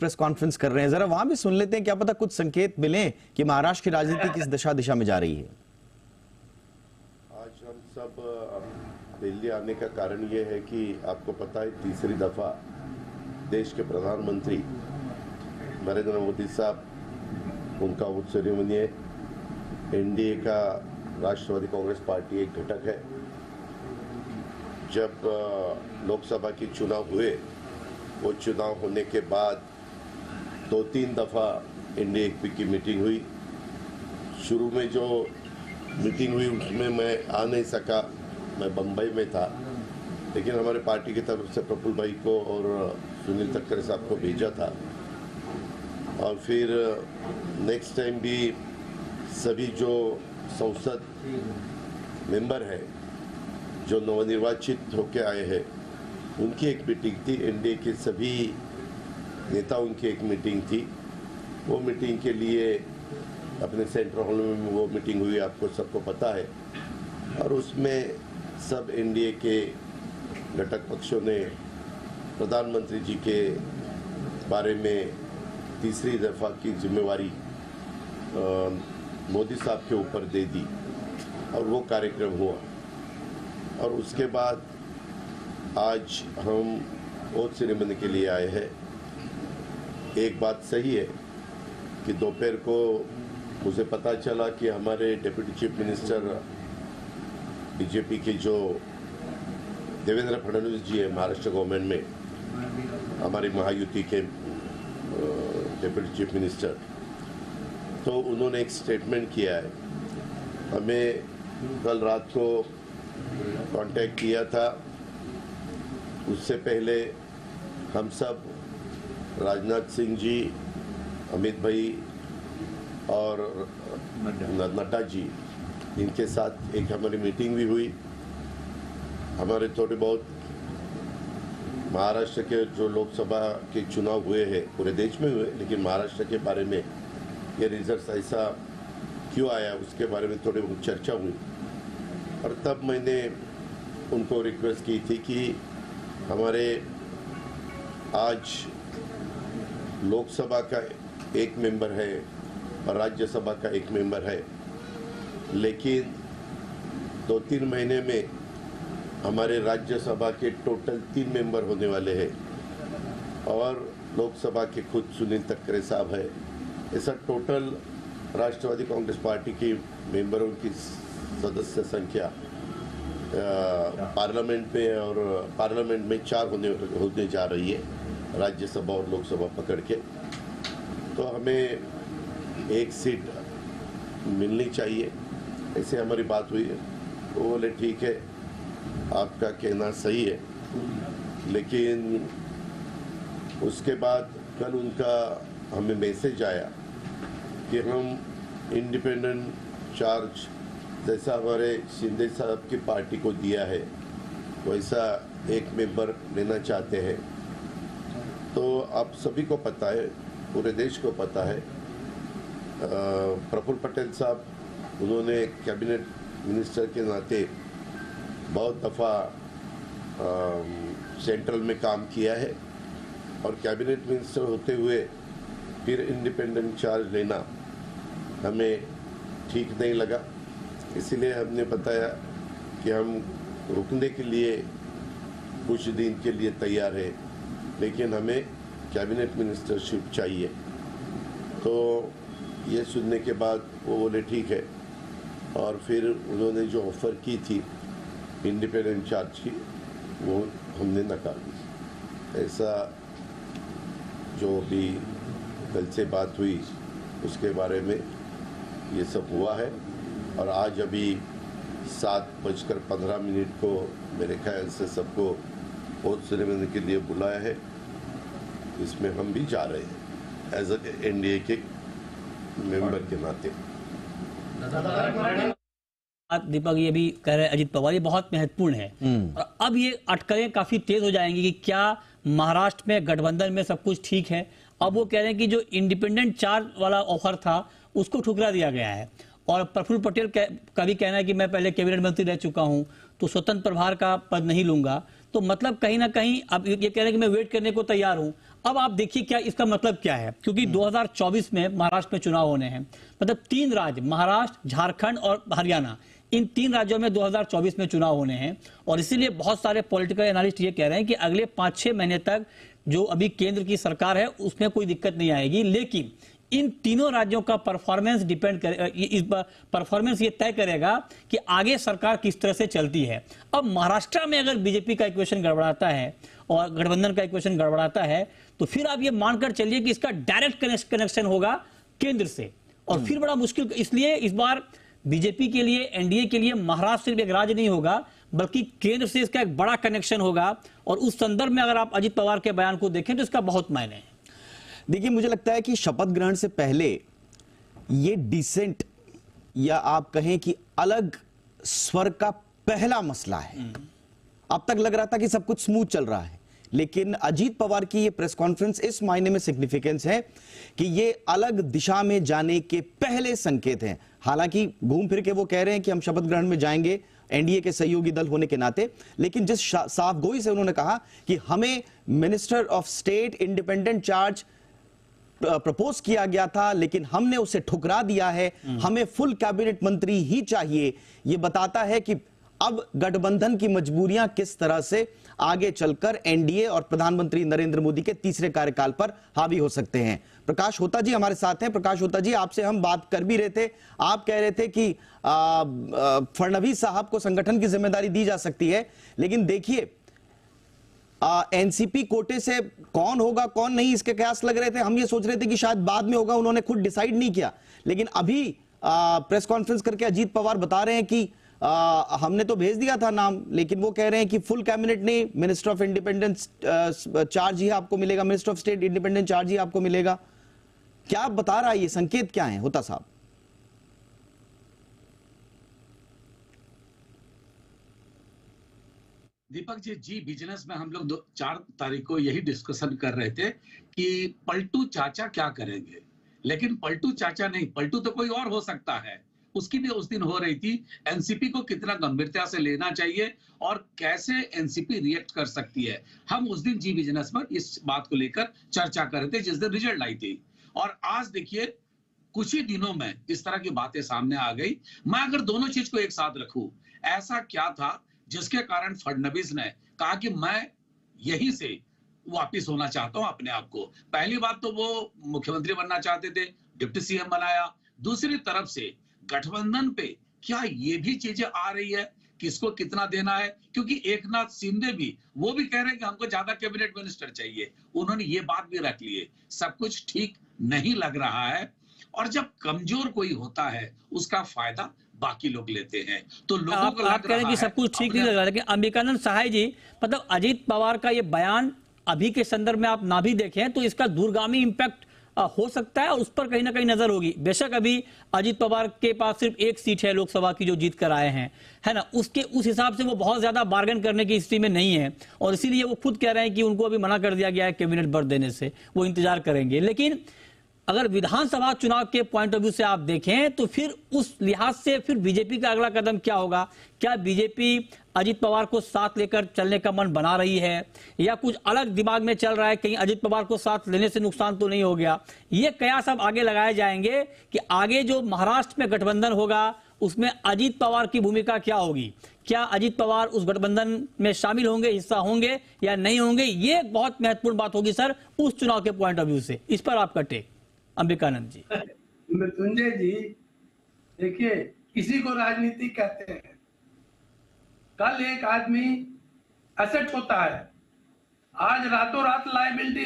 Press conference कर रहे हैं, जरा वहां भी सुन लेते हैं, क्या पता कुछ संकेत मिले कि महाराष्ट्र की राजनीति किस दिशा में जा रही है। आज हम सब दिल्ली आने का कारण ये है कि आपको पता है तीसरी दफा देश के प्रधानमंत्री नरेंद्र मोदी साहब, उनका वोट सेरेमनी है। एनडीए का राष्ट्रवादी कांग्रेस पार्टी एक घटक है। जब लोकसभा के चुनाव हुए, वो चुनाव होने के बाद 2-3 दफ़ा एनडीए की मीटिंग हुई। शुरू में जो मीटिंग हुई उसमें मैं आ नहीं सका, मैं बम्बई में था, लेकिन हमारे पार्टी की तरफ से प्रफुल्ल भाई को और सुनील तटकरे साहब को भेजा था। और फिर नेक्स्ट टाइम भी सभी जो संसद मेंबर हैं, जो नवनिर्वाचित होकर आए हैं, उनकी एक मीटिंग थी। एनडीए के सभी नेताओं की एक मीटिंग थी। वो मीटिंग के लिए अपने सेंट्रल हॉल में वो मीटिंग हुई, आपको सबको पता है। और उसमें सब एनडीए के घटक पक्षों ने प्रधानमंत्री जी के बारे में तीसरी दफ़ा की जिम्मेवारी मोदी साहब के ऊपर दे दी और वो कार्यक्रम हुआ। और उसके बाद आज हम ओथ सेरेमनी के लिए आए हैं। एक बात सही है कि दोपहर को मुझे पता चला कि हमारे डिप्टी चीफ मिनिस्टर बीजेपी के जो देवेंद्र फडणवीस जी है महाराष्ट्र गवर्नमेंट में, हमारी महायुति के डिप्टी चीफ मिनिस्टर, तो उन्होंने एक स्टेटमेंट किया है। हमें कल रात को कांटेक्ट किया था। उससे पहले हम सब राजनाथ सिंह जी, अमित भाई और नड्डा जी, इनके साथ एक हमारी मीटिंग भी हुई। हमारे थोड़े बहुत महाराष्ट्र के जो लोकसभा के चुनाव हुए हैं, पूरे देश में हुए, लेकिन महाराष्ट्र के बारे में ये रिजल्ट ऐसा क्यों आया उसके बारे में थोड़ी बहुत चर्चा हुई। और तब मैंने उनको रिक्वेस्ट की थी कि हमारे आज लोकसभा का एक मेंबर है और राज्यसभा का एक मेंबर है, लेकिन 2-3 महीने में हमारे राज्यसभा के टोटल 3 मेंबर होने वाले हैं और लोकसभा के खुद सुनील तटकरे साहब है। ऐसा टोटल राष्ट्रवादी कांग्रेस पार्टी की मेंबरों की सदस्य संख्या पार्लियामेंट में और पार्लियामेंट में 4 होने जा रही है, राज्यसभा और लोकसभा पकड़ के। तो हमें एक सीट मिलनी चाहिए, ऐसे हमारी बात हुई है। वो बोले ठीक है, आपका कहना सही है। लेकिन उसके बाद कल उनका हमें मैसेज आया कि हम इंडिपेंडेंट चार्ज जैसा हमारे शिंदे साहब की पार्टी को दिया है, वैसा एक मेंबर लेना चाहते हैं। तो आप सभी को पता है, पूरे देश को पता है, प्रफुल्ल पटेल साहब, उन्होंने कैबिनेट मिनिस्टर के नाते बहुत दफ़ा सेंट्रल में काम किया है और कैबिनेट मिनिस्टर होते हुए फिर इंडिपेंडेंट चार्ज लेना हमें ठीक नहीं लगा। इसीलिए हमने बताया कि हम रुकने के लिए कुछ दिन के लिए तैयार है, लेकिन हमें कैबिनेट मिनिस्टरशिप चाहिए। तो ये सुनने के बाद वो बोले ठीक है, और फिर उन्होंने जो ऑफ़र की थी इंडिपेंडेंट चार्ज की, वो हमने नकार दी। ऐसा जो भी कल से बात हुई उसके बारे में ये सब हुआ है। और आज अभी 7:15 को मेरे ख्याल से सबको ओथ सेरेमनी के लिए बुलाया है। इसमें हम भी जा रहे हैं एज एनडीए के मेंबर के नाते। दीपक, ये भी कह रहे हैं अजित पवार, ये बहुत महत्वपूर्ण है। और अब ये अटकलें काफी तेज हो जाएंगी कि क्या महाराष्ट्र में गठबंधन में सब कुछ ठीक है। अब वो कह रहे हैं कि जो इंडिपेंडेंट चार्ज वाला ऑफर था उसको ठुकरा दिया गया है। और प्रफुल्ल पटेल का भी कहना है कि मैं पहले कैबिनेट मंत्री रह चुका हूं, तो स्वतंत्र प्रभार का पद नहीं लूंगा। तो मतलब कहीं ना कहीं अब ये कह रहे हैं कि मैं वेट करने को तैयार हूं। अब आप देखिए क्या इसका मतलब क्या है, क्योंकि 2024 में महाराष्ट्र में चुनाव होने हैं। मतलब 3 राज्य, महाराष्ट्र, झारखंड और हरियाणा, इन 3 राज्यों में 2024 में चुनाव होने हैं। और इसीलिए बहुत सारे पॉलिटिकल एनालिस्ट ये कह रहे हैं कि अगले 5-6 महीने तक जो अभी केंद्र की सरकार है उसमें कोई दिक्कत नहीं आएगी, लेकिन इन तीनों राज्यों का परफॉर्मेंस डिपेंड करे, इस परफॉर्मेंस ये तय करेगा कि आगे सरकार किस तरह से चलती है। अब महाराष्ट्र में अगर बीजेपी का इक्वेशन गड़बड़ाता है और गठबंधन का इक्वेशन गड़बड़ाता है, तो फिर आप ये मानकर चलिए कि इसका डायरेक्ट कनेक्शन होगा केंद्र से, और फिर बड़ा मुश्किल। इसलिए इस बार बीजेपी के लिए, एनडीए के लिए महाराष्ट्र सिर्फ एक राज्य नहीं होगा, बल्कि केंद्र से इसका एक बड़ा कनेक्शन होगा। और उस संदर्भ में अगर आप अजित पवार के बयान को देखें तो इसका बहुत मायने है। देखिए, मुझे लगता है कि शपथ ग्रहण से पहले ये डिसेंट या आप कहें कि अलग स्वर का पहला मसला है। अब तक लग रहा था कि सब कुछ स्मूथ चल रहा है, लेकिन अजीत पवार की ये प्रेस कॉन्फ्रेंस इस मायने में सिग्निफिकेंस है कि ये अलग दिशा में जाने के पहले संकेत हैं। हालांकि घूम फिर के वो कह रहे हैं कि हम शपथ ग्रहण में जाएंगे एनडीए के सहयोगी दल होने के नाते, लेकिन जिस साफगोई से उन्होंने कहा कि हमें minister of state independent charge propose किया गया था लेकिन हमने उसे ठुकरा दिया है, हमें फुल कैबिनेट मंत्री ही चाहिए, यह बताता है कि अब गठबंधन की मजबूरियां किस तरह से आगे चलकर एनडीए और प्रधानमंत्री नरेंद्र मोदी के तीसरे कार्यकाल पर हावी हो सकते हैं। प्रकाश होता जी हमारे साथ हैं। प्रकाश होता जी, आपसे हम बात कर भी रहे थे, आप कह रहे थे कि फडणवीस साहब को संगठन की जिम्मेदारी दी जा सकती है, लेकिन देखिए एनसीपी कोटे से कौन होगा कौन नहीं इसके कयास लग रहे थे। हम ये सोच रहे थे कि शायद बाद में होगा, उन्होंने खुद डिसाइड नहीं किया, लेकिन अभी प्रेस कॉन्फ्रेंस करके अजीत पवार बता रहे हैं कि हमने तो भेज दिया था नाम, लेकिन वो कह रहे हैं कि फुल कैबिनेट नहीं, मिनिस्टर ऑफ इंडिपेंडेंस चार्ज ही आपको मिलेगा, minister of state independent charge ही आपको मिलेगा। क्या बता रहा है ये, संकेत क्या है होता साहब? दीपक जी बिजनेस में हम लोग 4 तारीख को यही डिस्कशन कर रहे थे कि पलटू चाचा क्या करेंगे, लेकिन पलटू चाचा नहीं, पलटू तो कोई और हो सकता है। उसकी भी उस दिन हो रही थी, एनसीपी को कितना गंभीरता से लेना चाहिए और कैसे एनसीपी रिएक्ट कर सकती है। हम उस दिन जी बिजनेस में इस बात को लेकर चर्चा कर रहे थे जिस दिन रिजल्ट आई थी, और आज देखिए कुछ ही दिनों में इस तरह की बातें सामने आ गई। मैं अगर दोनों चीज को एक साथ रखूं, ऐसा क्या था जिसके कारण फडणवीस ने कहा कि मैं यहीं से वापिस होना चाहता हूं अपने आप को। पहली बात तो वो मुख्यमंत्री बनना चाहते थे, डिप्टी सीएम बनाया। दूसरी तरफ से गठबंधन पे क्या ये भी चीजें आ रही है, किसको कितना देना है, क्योंकि एकनाथ शिंदे भी वो भी कह रहे हैं कि हमको ज्यादा कैबिनेट मिनिस्टर चाहिए, उन्होंने ये बात भी रख ली है। सब कुछ ठीक नहीं लग रहा है, और जब कमजोर कोई होता है उसका फायदा बाकी लोग लेते हैं। तो लोगों को आप कह रहे हैं कि सब कुछ ठीक नहीं लग रहा, लेकिन अंबिकानंद सहाय जी, मतलब अजीत पवार का ये बयान अभी के संदर्भ में आप ना भी देखें तो इसका दूरगामी इंपैक्ट हो सकता है और उस पर कहीं ना कहीं नजर होगी। बेशक अभी अजीत पवार के पास सिर्फ 1 सीट है लोकसभा की जो जीत कर आए हैं, है ना, उसके उस हिसाब से वो बहुत ज्यादा बार्गेन करने की स्थिति में नहीं है, और इसीलिए वो खुद कह रहे हैं कि उनको अभी मना कर दिया गया है कैबिनेट बढ़ देने से, वो इंतजार करेंगे। लेकिन अगर विधानसभा चुनाव के पॉइंट ऑफ व्यू से आप देखें तो फिर उस लिहाज से फिर बीजेपी का अगला कदम क्या होगा? क्या बीजेपी अजीत पवार को साथ लेकर चलने का मन बना रही है, या कुछ अलग दिमाग में चल रहा है, कहीं अजीत पवार को साथ लेने से नुकसान तो नहीं हो गया? ये कयास अब आगे लगाए जाएंगे कि आगे जो महाराष्ट्र में गठबंधन होगा उसमें अजीत पवार की भूमिका क्या होगी। क्या अजीत पवार उस गठबंधन में शामिल होंगे, हिस्सा होंगे या नहीं होंगे? ये एक बहुत महत्वपूर्ण बात होगी सर उस चुनाव के पॉइंट ऑफ व्यू से। इस पर आपका टेक अंबिकानंद जी। मृत्युंजय जी, देखिए किसी को राजनीति कहते हैं। कल एक आदमी एसेट होता है, आज रातों रात लायबिलिटी